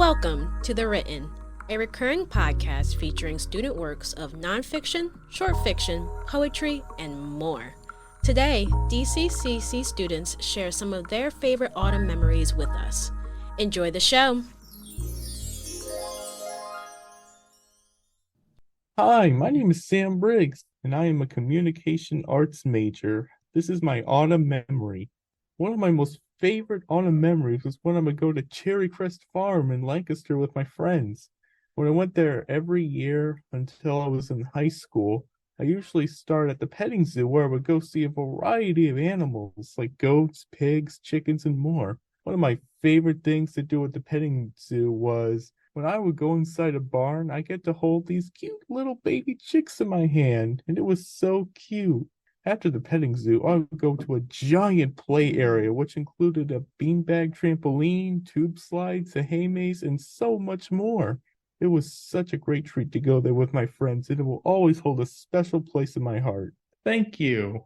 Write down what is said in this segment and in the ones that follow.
Welcome to The Written, a recurring podcast featuring student works of nonfiction, short fiction, poetry, and more. Today, DCCC students share some of their favorite autumn memories with us. Enjoy the show. Hi, my name is Sam Briggs, and I am a communication arts major. This is my autumn memory. One of my most favorite autumn memories was when I would go to Cherry Crest Farm in Lancaster with my friends. When I went there every year until I was in high school, I usually start at the petting zoo where I would go see a variety of animals like goats, pigs, chickens, and more. One of my favorite things to do at the petting zoo was when I would go inside a barn, I get to hold these cute little baby chicks in my hand, and it was so cute. After the petting zoo, I would go to a giant play area, which included a beanbag trampoline, tube slides, a hay maze, and so much more. It was such a great treat to go there with my friends, and it will always hold a special place in my heart. Thank you.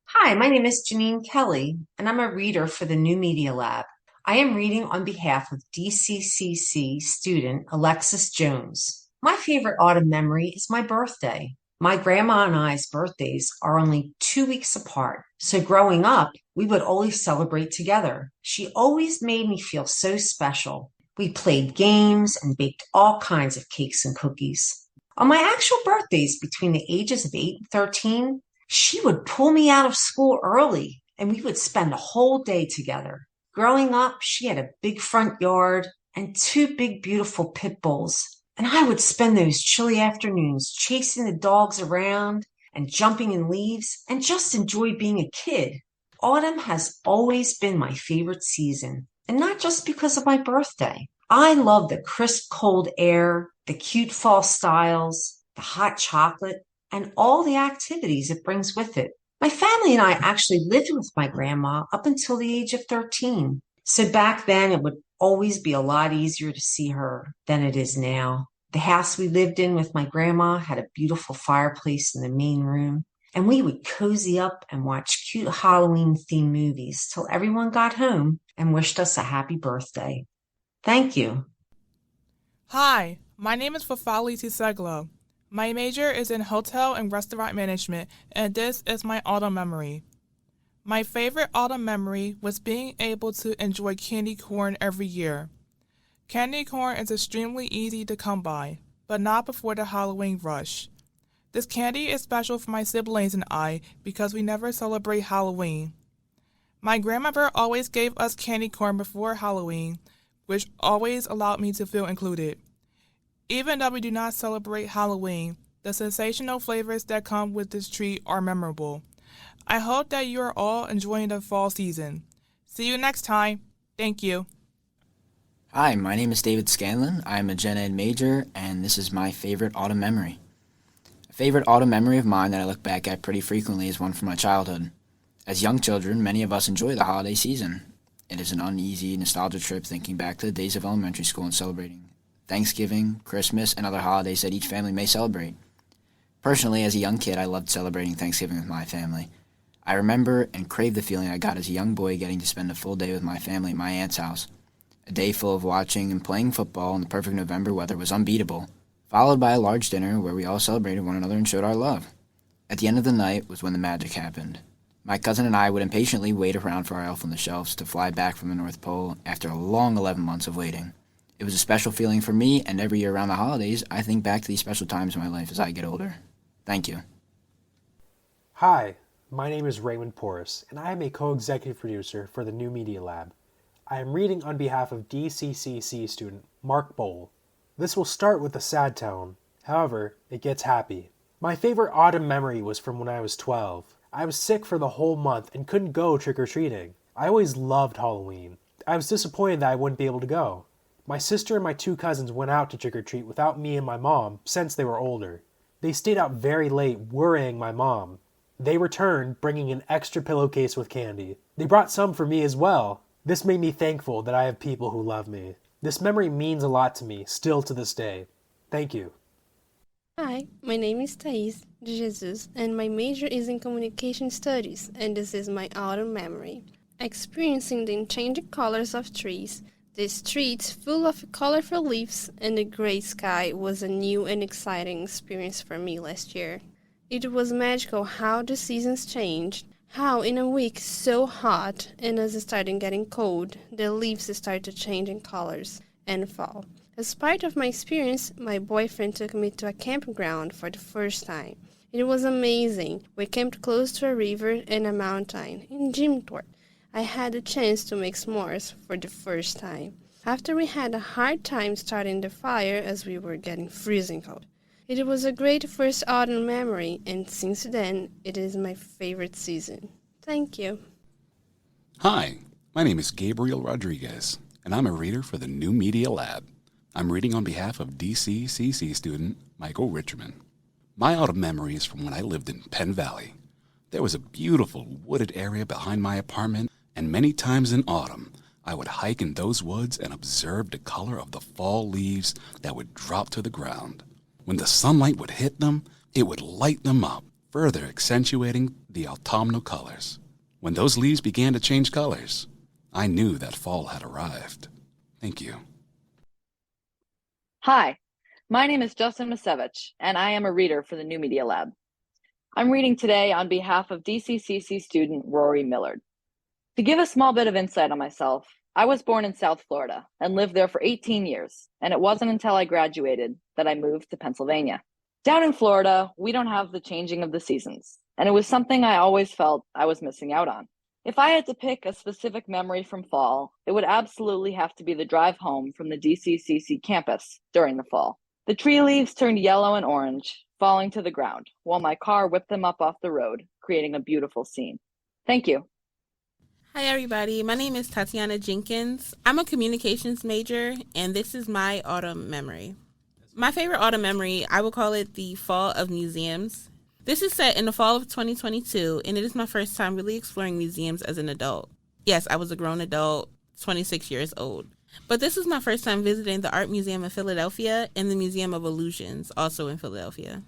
Hi, my name is Janine Kelly, and I'm a reader for the New Media Lab. I am reading on behalf of DCCC student Alexis Jones. My favorite autumn memory is my birthday. My grandma and I's birthdays are only 2 weeks apart, so growing up, we would always celebrate together. She always made me feel so special. We played games and baked all kinds of cakes and cookies. On my actual birthdays between the ages of 8 and 13, she would pull me out of school early and we would spend a whole day together. Growing up, she had a big front yard and 2 big, beautiful pit bulls. And I would spend those chilly afternoons chasing the dogs around and jumping in leaves and just enjoy being a kid. Autumn has always been my favorite season, and not just because of my birthday. I love the crisp, cold air, the cute fall styles, the hot chocolate, and all the activities it brings with it. My family and I actually lived with my grandma up until the age of 13. So back then it would always be a lot easier to see her than it is now. The house we lived in with my grandma had a beautiful fireplace in the main room, and we would cozy up and watch cute Halloween-themed movies till everyone got home and wished us a happy birthday. Thank you. Hi, my name is Fafali Tiseglo. My major is in hotel and restaurant management, and this is my autumn memory. My favorite autumn memory was being able to enjoy candy corn every year. Candy corn is extremely easy to come by, but not before the Halloween rush. This candy is special for my siblings and I because we never celebrate Halloween. My grandmother always gave us candy corn before Halloween, which always allowed me to feel included. Even though we do not celebrate Halloween, the sensational flavors that come with this treat are memorable. I hope that you are all enjoying the fall season. See you next time. Thank you. Hi, my name is David Scanlon. I'm a Gen Ed major, and this is my favorite autumn memory. A favorite autumn memory of mine that I look back at pretty frequently is one from my childhood. As young children, many of us enjoy the holiday season. It is an uneasy, nostalgia trip thinking back to the days of elementary school and celebrating Thanksgiving, Christmas, and other holidays that each family may celebrate. Personally, as a young kid, I loved celebrating Thanksgiving with my family. I remember and crave the feeling I got as a young boy getting to spend a full day with my family at my aunt's house. A day full of watching and playing football in the perfect November weather was unbeatable, followed by a large dinner where we all celebrated one another and showed our love. At the end of the night was when the magic happened. My cousin and I would impatiently wait around for our elf on the shelves to fly back from the North Pole after a long 11 months of waiting. It was a special feeling for me, and every year around the holidays, I think back to these special times in my life as I get older. Thank you. Hi, my name is Raymond Porras, and I am a co-executive producer for the New Media Lab. I am reading on behalf of DCCC student Mark Bowl. This will start with a sad tone. However, it gets happy. My favorite autumn memory was from when I was 12. I was sick for the whole month and couldn't go trick-or-treating. I always loved Halloween. I was disappointed that I wouldn't be able to go. My sister and my 2 cousins went out to trick-or-treat without me and my mom since they were older. They stayed out very late worrying my mom. They returned bringing an extra pillowcase with candy. They brought some for me as well. This made me thankful that I have people who love me. This memory means a lot to me, still to this day. Thank you. Hi, my name is Thais de Jesus, and my major is in communication studies, and this is my autumn memory. Experiencing the changing colors of trees, The streets full of colorful leaves and the gray sky was a new and exciting experience for me last year. It was magical how the seasons changed, how in a week so hot and as it started getting cold, the leaves started to change in colors and fall. As part of my experience, my boyfriend took me to a campground for the first time. It was amazing. We camped close to a river and a mountain in Jimthorpe. I had the chance to make s'mores for the first time. After we had a hard time starting the fire as we were getting freezing cold. It was a great first autumn memory, and since then, it is my favorite season. Thank you. Hi, my name is Gabriel Rodriguez, and I'm a reader for the New Media Lab. I'm reading on behalf of DCCC student Michael Richterman. My autumn memory is from when I lived in Penn Valley. There was a beautiful wooded area behind my apartment, and many times in autumn, I would hike in those woods and observe the color of the fall leaves that would drop to the ground. When the sunlight would hit them, it would light them up, further accentuating the autumnal colors. When those leaves began to change colors, I knew that fall had arrived. Thank you. Hi, my name is Justin Masevich, and I am a reader for the New Media Lab. I'm reading today on behalf of DCCC student Rory Millard. To give a small bit of insight on myself, I was born in South Florida and lived there for 18 years, and it wasn't until I graduated that I moved to Pennsylvania. Down in Florida, we don't have the changing of the seasons, and it was something I always felt I was missing out on. If I had to pick a specific memory from fall, it would absolutely have to be the drive home from the DCCC campus during the fall. The tree leaves turned yellow and orange, falling to the ground, while my car whipped them up off the road, creating a beautiful scene. Thank you. Hi, everybody. My name is Tatiana Jenkins. I'm a communications major, and this is my autumn memory. My favorite autumn memory, I would call it the fall of museums. This is set in the fall of 2022, and it is my first time really exploring museums as an adult. Yes, I was a grown adult, 26 years old. But this was my first time visiting the Art Museum of Philadelphia and the Museum of Illusions, also in Philadelphia.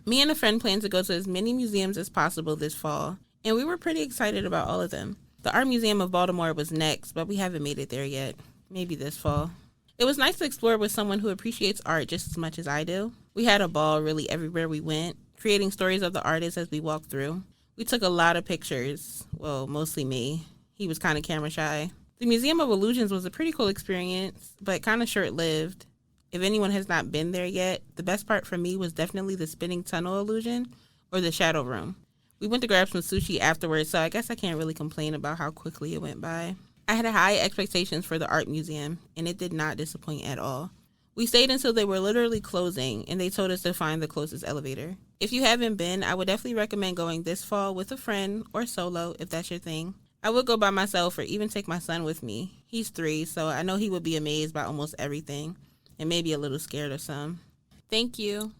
Me and a friend planned to go to as many museums as possible this fall, and we were pretty excited about all of them. The Art Museum of Baltimore was next, but we haven't made it there yet. Maybe this fall. It was nice to explore with someone who appreciates art just as much as I do. We had a ball really everywhere we went, creating stories of the artists as we walked through. We took a lot of pictures. Well, mostly me. He was kind of camera shy. The Museum of Illusions was a pretty cool experience, but kind of short-lived. If anyone has not been there yet, the best part for me was definitely the spinning tunnel illusion or the shadow room. We went to grab some sushi afterwards, so I guess I can't really complain about how quickly it went by. I had high expectations for the art museum, and it did not disappoint at all. We stayed until they were literally closing, and they told us to find the closest elevator. If you haven't been, I would definitely recommend going this fall with a friend or solo if that's your thing. I would go by myself or even take my son with me. He's 3, so I know he would be amazed by almost everything and maybe a little scared of some. Thank you.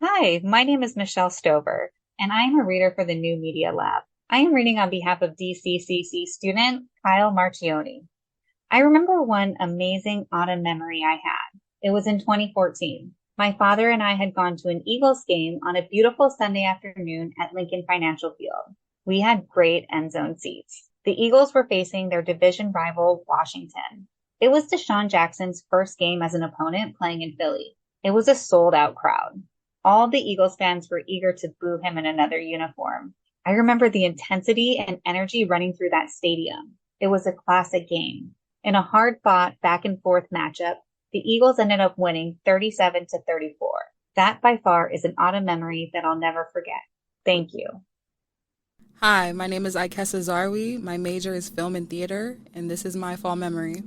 Hi, my name is Michelle Stover, and I am a reader for the New Media Lab. I am reading on behalf of DCCC student Kyle Marchioni. I remember one amazing autumn memory I had. It was in 2014. My father and I had gone to an Eagles game on a beautiful Sunday afternoon at Lincoln Financial Field. We had great end zone seats. The Eagles were facing their division rival, Washington. It was Deshaun Jackson's first game as an opponent playing in Philly. It was a sold-out crowd. All the Eagles fans were eager to boo him in another uniform. I remember the intensity and energy running through that stadium. It was a classic game. In a hard-fought back-and-forth matchup, the Eagles ended up winning 37-34. That by far is an autumn memory that I'll never forget. Thank you. Hi, my name is Ikesa Zarwi. My major is film and theater, and this is my fall memory.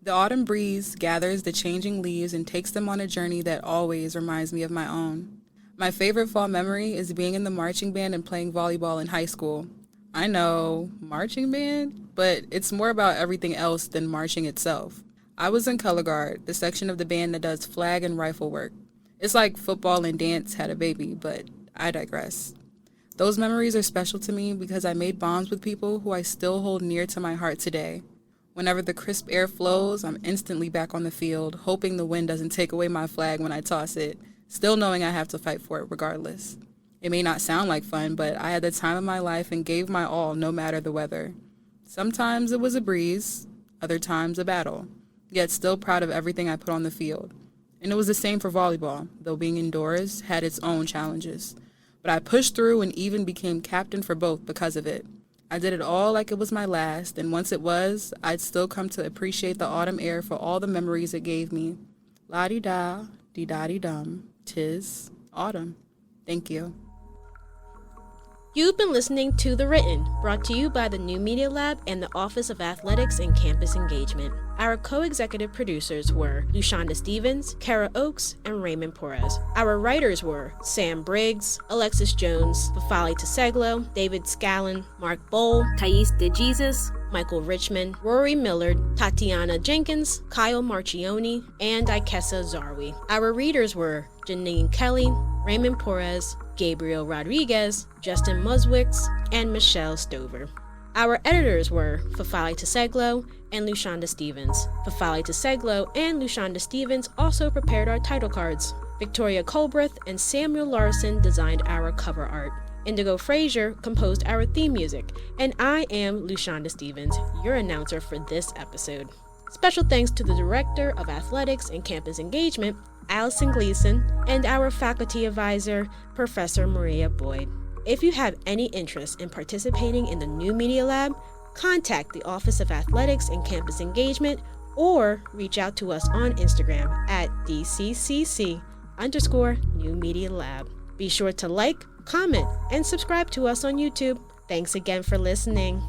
The autumn breeze gathers the changing leaves and takes them on a journey that always reminds me of my own. My favorite fall memory is being in the marching band and playing volleyball in high school. I know, marching band, but it's more about everything else than marching itself. I was in color guard, the section of the band that does flag and rifle work. It's like football and dance had a baby, but I digress. Those memories are special to me because I made bonds with people who I still hold near to my heart today. Whenever the crisp air flows, I'm instantly back on the field, hoping the wind doesn't take away my flag when I toss it, still knowing I have to fight for it regardless. It may not sound like fun, but I had the time of my life and gave my all no matter the weather. Sometimes it was a breeze, other times a battle. yet still proud of everything I put on the field. And it was the same for volleyball, though being indoors had its own challenges. But I pushed through and even became captain for both because of it. I did it all like it was my last, and once it was, I'd still come to appreciate the autumn air for all the memories it gave me. La-di-da, dee-da-dee-dum, 'tis autumn. Thank you. You've been listening to The Written, brought to you by the New Media Lab and the Office of Athletics and Campus Engagement. Our co-executive producers were Lushonda Stevens, Kara Oakes, and Raymond Perez. Our writers were Sam Briggs, Alexis Jones, Fafali Teseglo, David Scallon, Mark Bowl, Thais DeJesus, Michael Richmond, Rory Millard, Tatiana Jenkins, Kyle Marchioni, and Ikessa Zarwi. Our readers were Janine Kelly, Raymond Perez, Gabriel Rodriguez, Justin Muswicks, and Michelle Stover. Our editors were Fafali Teseglo and Lushonda Stevens. Fafali Teseglo and Lushonda Stevens also prepared our title cards. Victoria Colbreth and Samuel Larson designed our cover art. Indigo Frazier composed our theme music, and I am Lushonda Stevens, your announcer for this episode. Special thanks to the Director of Athletics and Campus Engagement, Allison Gleason, and our faculty advisor, Professor Maria Boyd. If you have any interest in participating in the New Media Lab, contact the Office of Athletics and Campus Engagement or reach out to us on Instagram at DCCC_New Media Lab. Be sure to like, comment, and subscribe to us on YouTube. Thanks again for listening.